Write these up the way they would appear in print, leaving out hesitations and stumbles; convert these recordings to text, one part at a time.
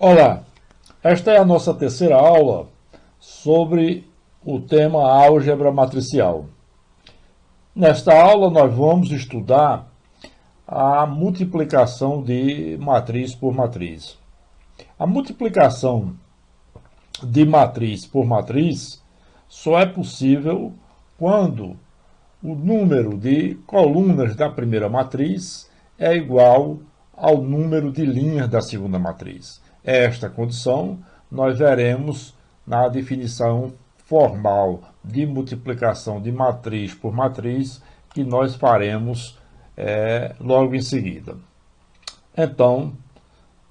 Olá, esta é a nossa terceira aula sobre o tema álgebra matricial. Nesta aula nós vamos estudar a multiplicação de matriz por matriz. A multiplicação de matriz por matriz só é possível quando o número de colunas da primeira matriz é igual ao número de linhas da segunda matriz. Esta condição nós veremos na definição formal de multiplicação de matriz por matriz que nós faremos logo em seguida. Então,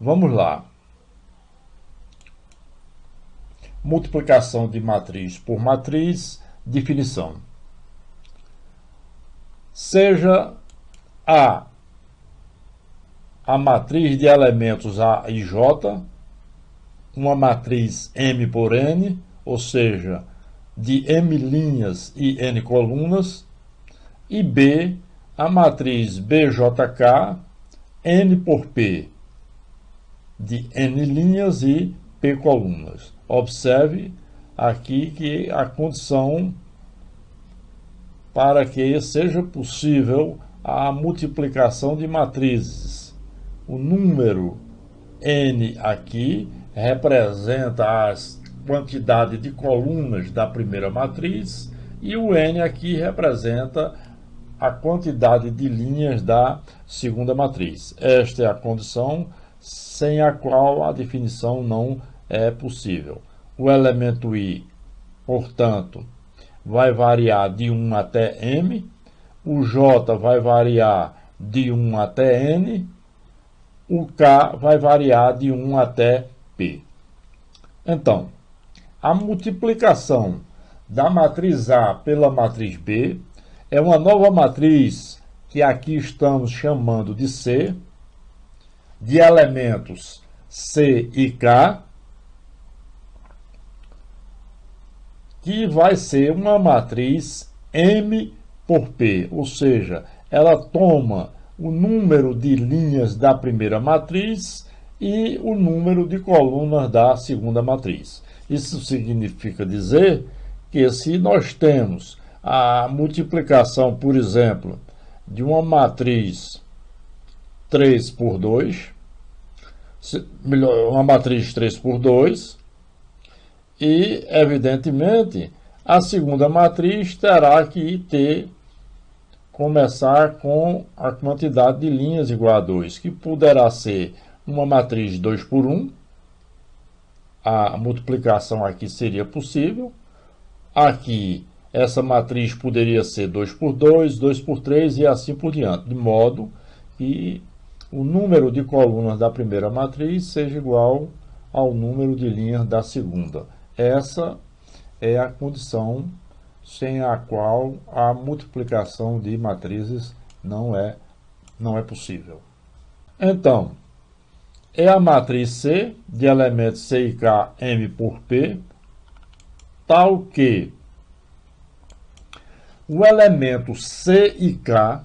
vamos lá. Multiplicação de matriz por matriz, definição. Seja a matriz de elementos A e J, uma matriz M por N, ou seja, de M linhas e N colunas, e B, a matriz BJK, N por P, de N linhas e P colunas. Observe aqui que a condição para que seja possível a multiplicação de matrizes. O número N aqui representa a quantidade de colunas da primeira matriz e o N aqui representa a quantidade de linhas da segunda matriz. Esta é a condição sem a qual a definição não é possível. O elemento I, portanto, vai variar de 1 até M, o J vai variar de 1 até N, o K vai variar de 1 até P. Então, a multiplicação da matriz A pela matriz B é uma nova matriz que aqui estamos chamando de C, de elementos C e K, que vai ser uma matriz M por P, ou seja, ela toma o número de linhas da primeira matriz e o número de colunas da segunda matriz. Isso significa dizer que se nós temos a multiplicação, por exemplo, de uma matriz 3 por 2, uma matriz 3 por 2, e, evidentemente, a segunda matriz terá que começar com a quantidade de linhas igual a 2, que poderá ser uma matriz 2 por 1. A multiplicação aqui seria possível. Aqui, essa matriz poderia ser 2 por 2, 2 por 3 e assim por diante, de modo que o número de colunas da primeira matriz seja igual ao número de linhas da segunda. Essa é a condição sem a qual a multiplicação de matrizes não é possível. Então, é a matriz C, de elementos C e K, M por P, tal que o elemento C e K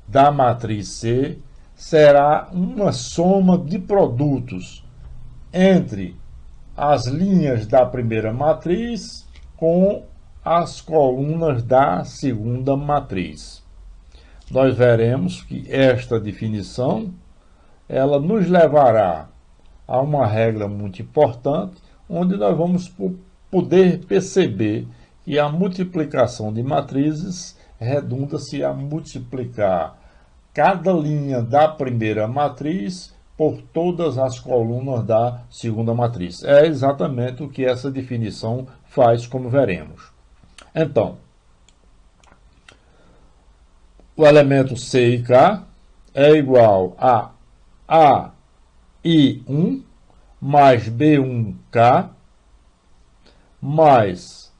da matriz C será uma soma de produtos entre as linhas da primeira matriz com as colunas da segunda matriz. Nós veremos que esta definição ela nos levará a uma regra muito importante, onde nós vamos poder perceber que a multiplicação de matrizes redunda-se a multiplicar cada linha da primeira matriz por todas as colunas da segunda matriz. É exatamente o que essa definição faz, como veremos. Então, o elemento C e K é igual a AI1 mais B1K mais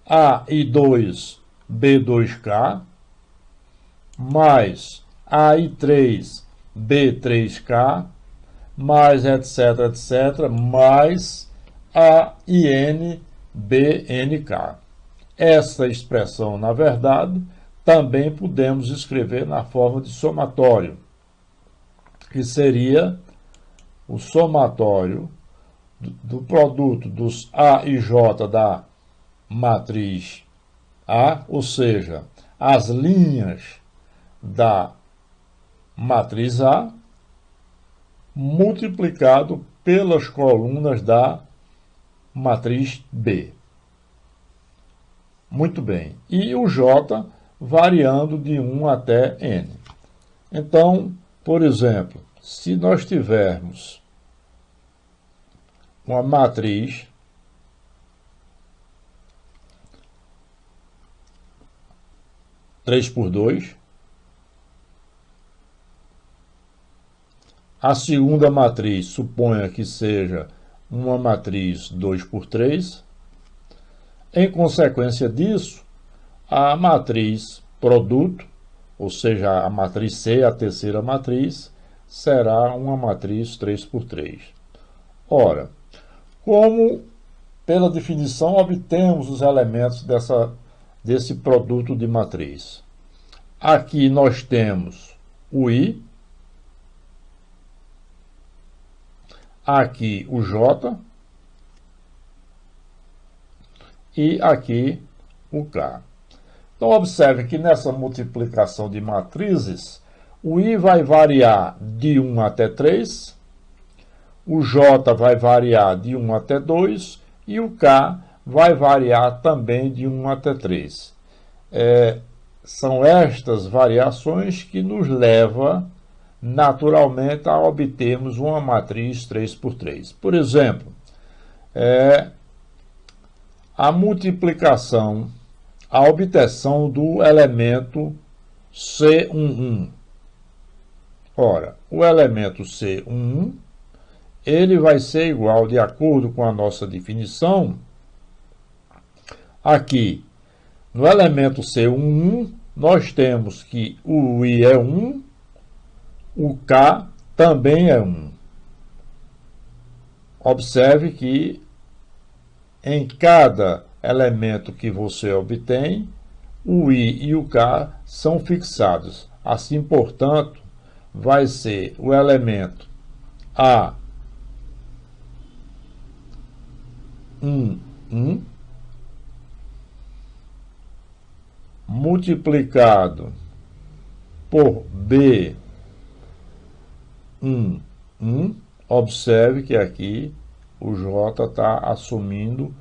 AI2 B2K mais AI3 B3K, mais etc, etc, mais AIN BNK. Essa expressão, na verdade, também podemos escrever na forma de somatório, que seria o somatório do produto dos A e J da matriz A, ou seja, as linhas da matriz A, multiplicado pelas colunas da matriz B. Muito bem. E o J variando de 1 até N. Então, por exemplo, se nós tivermos uma matriz três por dois, a segunda matriz suponha que seja uma matriz 2 por 3. Em consequência disso, a matriz produto, ou seja, a matriz C, a terceira matriz, será uma matriz 3 por 3. Ora, como pela definição obtemos os elementos desse produto de matriz? Aqui nós temos o I, aqui o J e aqui o K. Então, observe que nessa multiplicação de matrizes, o I vai variar de 1 até 3, o J vai variar de 1 até 2 e o K vai variar também de 1 até 3. São estas variações que nos levam naturalmente a obtermos uma matriz 3 por 3. Por exemplo, a multiplicação, a obtenção do elemento C11. Ora, o elemento C11, ele vai ser igual, de acordo com a nossa definição, aqui, no elemento C11, nós temos que o I é 1, o K também é 1. Observe que em cada elemento que você obtém, o I e o K são fixados. Assim, portanto, vai ser o elemento A11 multiplicado por B11. Observe que aqui o J está assumindo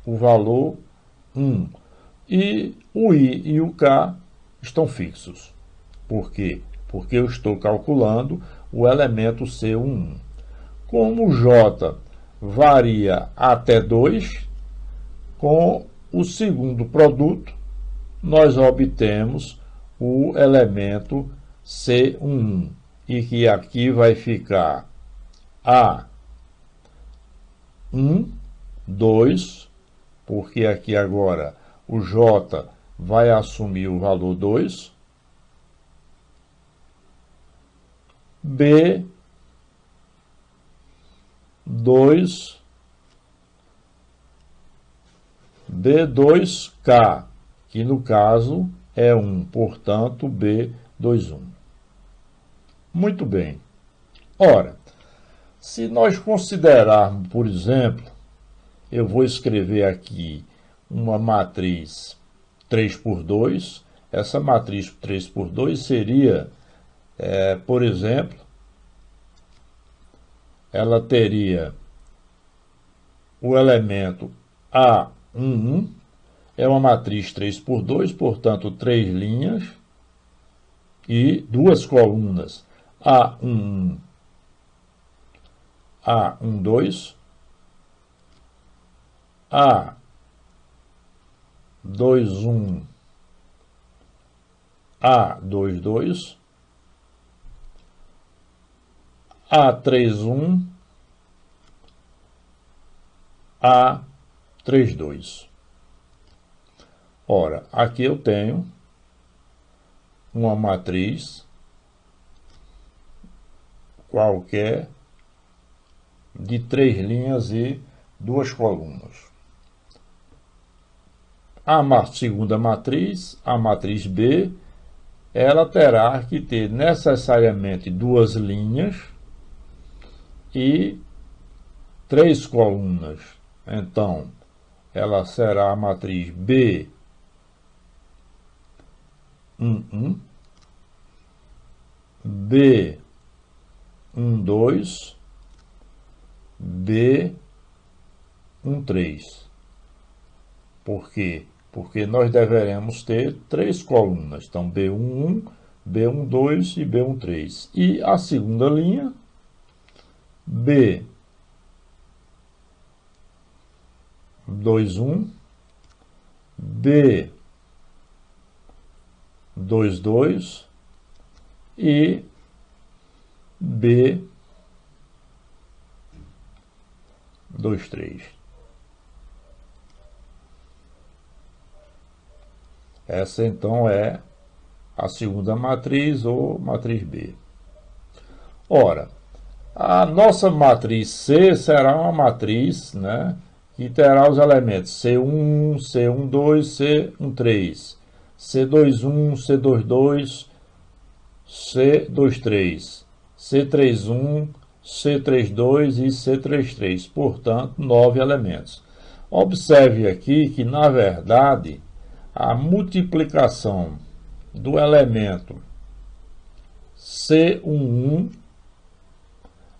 o valor 1. E o I e o K estão fixos. Por quê? Porque eu estou calculando o elemento C11. Como o J varia até 2, com o segundo produto, nós obtemos o elemento C11. E que aqui vai ficar A1, 2, porque aqui agora o J vai assumir o valor 2, B2, B2K, que no caso é 1, portanto B21. Muito bem. Ora, se nós considerarmos, por exemplo, eu vou escrever aqui uma matriz 3 por 2, essa matriz 3 por 2 seria, por exemplo, ela teria o elemento A11, é uma matriz 3 por 2, portanto, 3 linhas e 2 colunas. A11, A12, A21, A22, A31, A32. Ora, aqui eu tenho uma matriz qualquer de 3 linhas e 2 colunas. A segunda matriz, a matriz B, ela terá que ter necessariamente 2 linhas e 3 colunas. Então, ela será a matriz B11, B12, B13. Por quê? Porque nós deveremos ter 3 colunas. Então, B11, B12 e B13. E a segunda linha, B21, B22 e B23. Essa então é a segunda matriz ou matriz B. Ora, a nossa matriz C será uma matriz, né, que terá os elementos C11, C12, C13, C21, C22, C23, C31, C32 e C33, portanto, 9 elementos. Observe aqui que, na verdade, a multiplicação do elemento C11,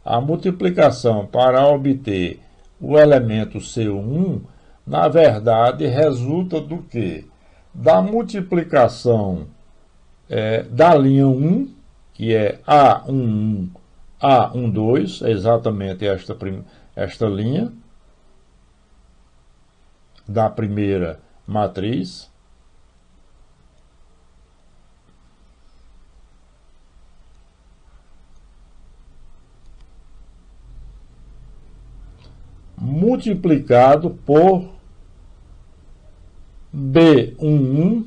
a multiplicação para obter o elemento C11, na verdade, resulta do quê? Da multiplicação da linha 1, que é A11, A12, é exatamente esta linha da primeira matriz, multiplicado por B11,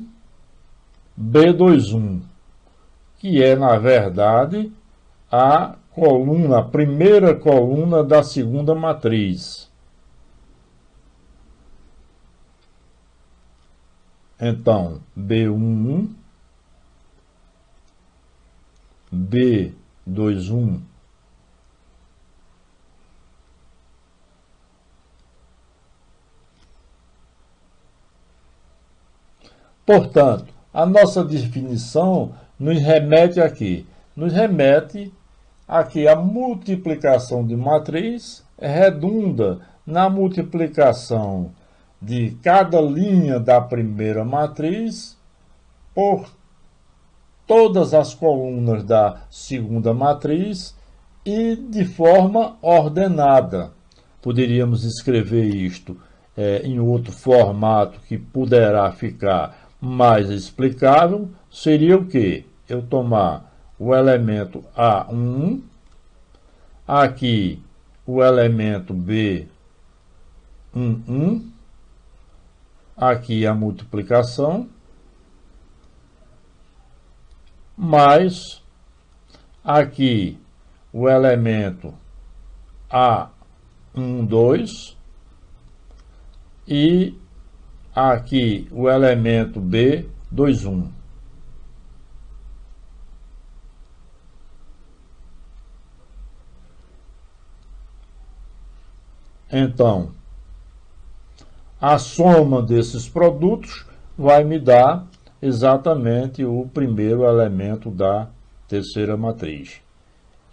B21, que é, na verdade, a primeira coluna da segunda matriz. Então, B11, B21, portanto, a nossa definição nos remete aqui. Nos remete a que a multiplicação de matriz redunda na multiplicação de cada linha da primeira matriz por todas as colunas da segunda matriz e de forma ordenada. Poderíamos escrever isto em outro formato que poderá ficar mais explicável, seria o quê? Eu tomar o elemento A11, aqui o elemento B11, aqui a multiplicação, mais aqui o elemento A12 e aqui o elemento B21. Então, a soma desses produtos vai me dar exatamente o primeiro elemento da terceira matriz.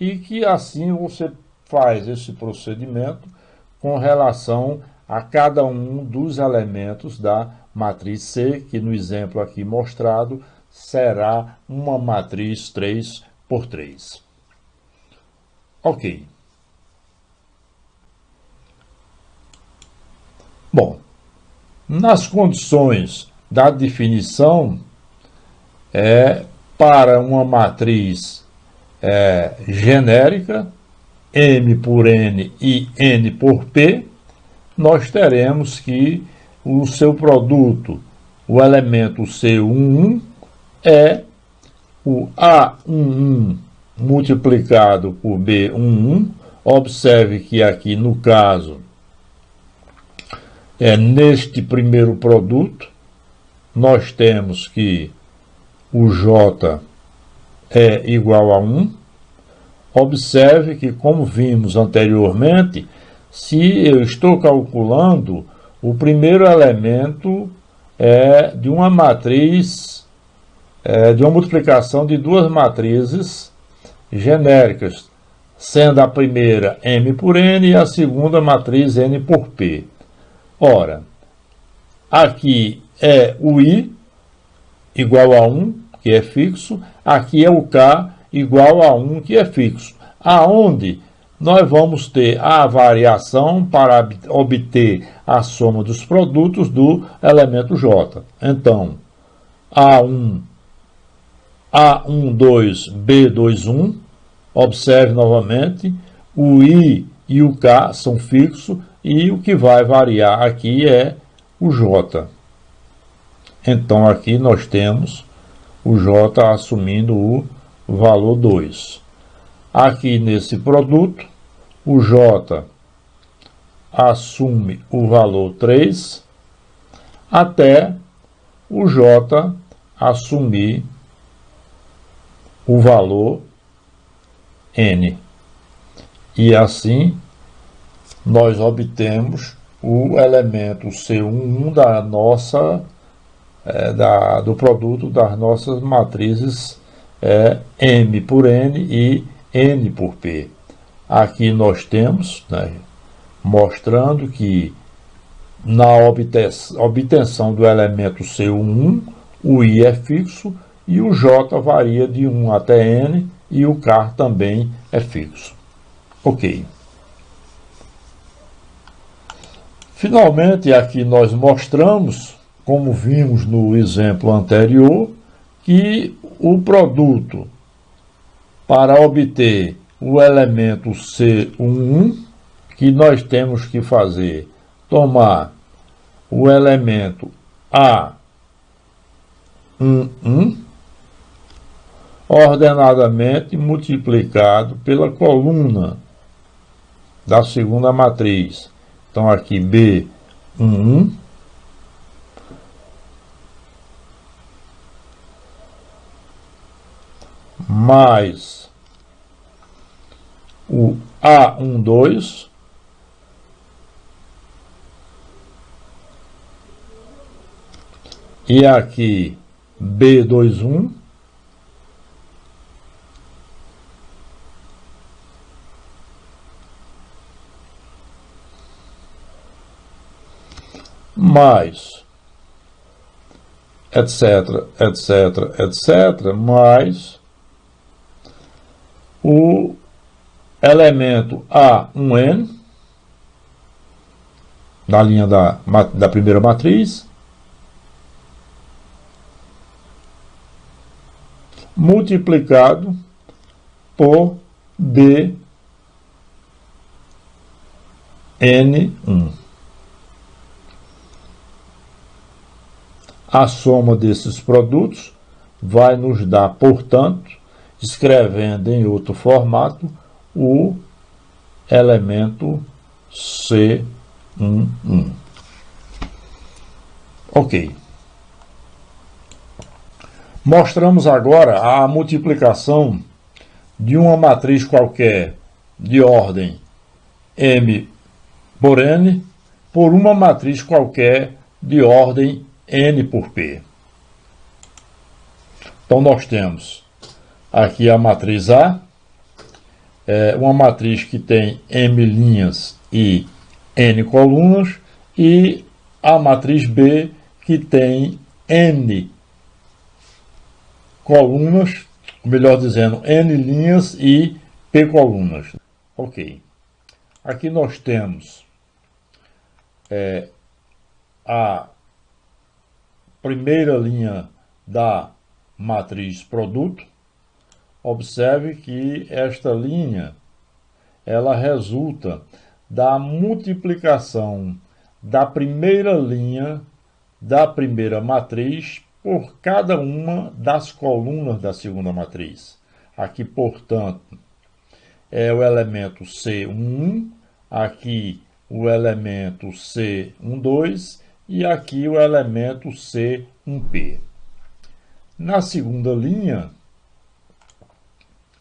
E que assim você faz esse procedimento com relação a cada um dos elementos da matriz C, que no exemplo aqui mostrado será uma matriz 3 por 3. Ok. Bom, nas condições da definição, para uma matriz genérica, M por N e N por P, nós teremos que o seu produto, o elemento C11, é o A11 multiplicado por B11. Observe que aqui, no caso, neste primeiro produto, nós temos que o J é igual a 1. Observe que, como vimos anteriormente, se eu estou calculando, o primeiro elemento é de uma matriz, de uma multiplicação de duas matrizes genéricas, sendo a primeira M por N e a segunda matriz N por P. Ora, aqui é o I igual a 1, que é fixo, aqui é o K igual a 1, que é fixo, aonde nós vamos ter a variação para obter a soma dos produtos do elemento J. Então, A1, A12, B21, observe novamente, o I e o K são fixos e o que vai variar aqui é o J. Então, aqui nós temos o J assumindo o valor 2. Aqui nesse produto, o J assume o valor 3, até o J assumir o valor N. E assim, nós obtemos o elemento C11 da nossa, do produto das nossas matrizes M por N e N por P. Aqui nós temos, mostrando que na obtenção do elemento C11, o I é fixo e o J varia de 1 até N e o K também é fixo. Ok. Finalmente, aqui nós mostramos, como vimos no exemplo anterior, que o produto para obter o elemento C11, que nós temos que fazer, tomar o elemento A11 ordenadamente multiplicado pela coluna da segunda matriz. Então aqui B11 mais o A12 e aqui B21 mais etc, etc, etc, mais o elemento A1N na linha da primeira matriz, multiplicado por BN1. A soma desses produtos vai nos dar, portanto, escrevendo em outro formato, o elemento C11. Ok. Mostramos agora a multiplicação de uma matriz qualquer de ordem M por N por uma matriz qualquer de ordem N por P. Então, nós temos aqui a matriz A, uma matriz que tem M linhas e N colunas, e a matriz B, que tem N colunas, melhor dizendo, N linhas e P colunas. Ok. Aqui nós temos a primeira linha da matriz produto. Observe que esta linha, ela resulta da multiplicação da primeira linha da primeira matriz por cada uma das colunas da segunda matriz. Aqui, portanto, é o elemento C11, aqui o elemento C12 e aqui o elemento C1P. Na segunda linha,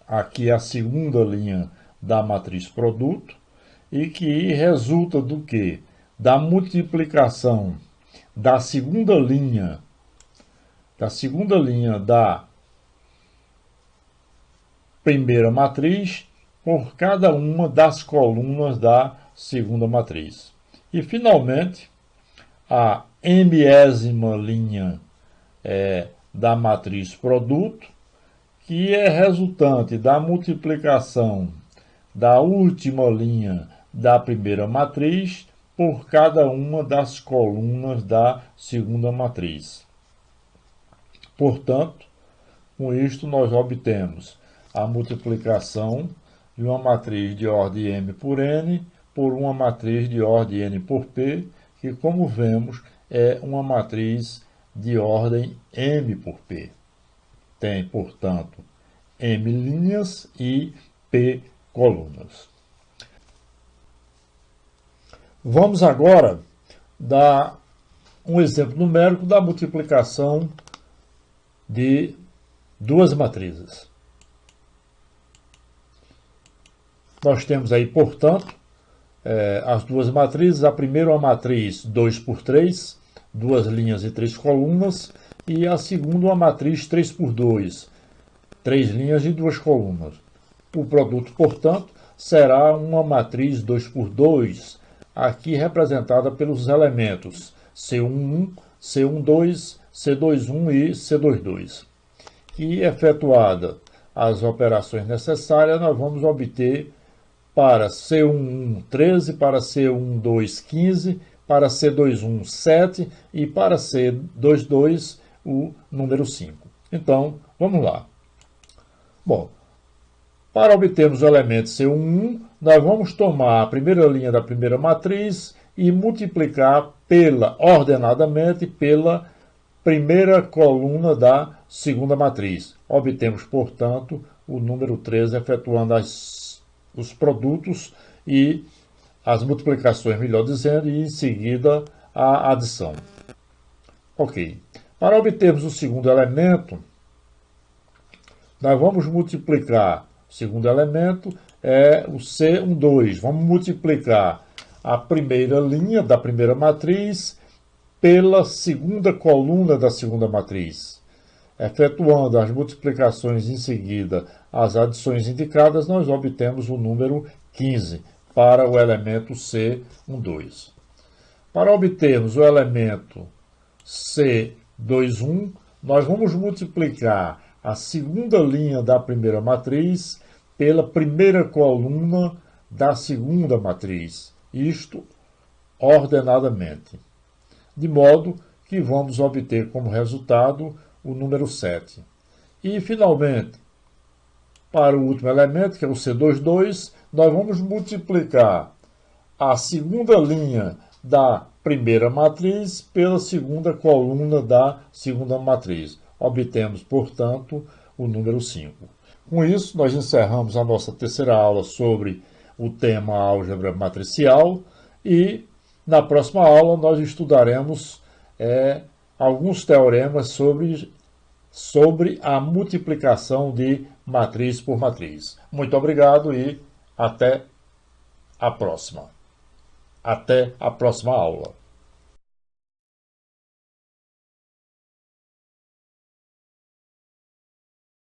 aqui a segunda linha da matriz produto, e que resulta do quê? Da multiplicação da segunda linha da primeira matriz por cada uma das colunas da segunda matriz. E, finalmente, a mésima linha da matriz produto, que é resultante da multiplicação da última linha da primeira matriz por cada uma das colunas da segunda matriz. Portanto, com isto nós obtemos a multiplicação de uma matriz de ordem m por n por uma matriz de ordem n por p, que, como vemos, é uma matriz de ordem m por p. Tem, portanto, m linhas e p colunas. Vamos agora dar um exemplo numérico da multiplicação de duas matrizes. Nós temos aí, portanto, as duas matrizes. A primeira é uma matriz 2 por 3, duas linhas e 3 colunas, e a segunda uma matriz 3 por 2, 3 linhas e 2 colunas. O produto, portanto, será uma matriz 2 por 2, aqui representada pelos elementos C11, C12, C21 e C22. E, efetuada as operações necessárias, nós vamos obter para C11 13, para C12 15, para C21 7 e para C22 o número 5. Então, vamos lá. Bom, para obtermos o elemento C11, nós vamos tomar a primeira linha da primeira matriz e multiplicar ordenadamente pela primeira coluna da segunda matriz. Obtemos, portanto, o número 13, efetuando os produtos e as multiplicações, melhor dizendo, e em seguida a adição. Ok. Para obtermos o segundo elemento, nós vamos multiplicar. O segundo elemento é o C12. Vamos multiplicar a primeira linha da primeira matriz pela segunda coluna da segunda matriz. Efetuando as multiplicações em seguida, as adições indicadas, nós obtemos o número 15 para o elemento C12. Para obtermos o elemento C21, nós vamos multiplicar a segunda linha da primeira matriz pela primeira coluna da segunda matriz, isto ordenadamente, de modo que vamos obter como resultado o número 7. E, finalmente, para o último elemento, que é o C22, nós vamos multiplicar a segunda linha da primeira matriz pela segunda coluna da segunda matriz. Obtemos, portanto, o número 5. Com isso, nós encerramos a nossa terceira aula sobre o tema álgebra matricial e, na próxima aula, nós estudaremos alguns teoremas sobre a multiplicação de matriz por matriz. Muito obrigado e até a próxima. Até a próxima aula.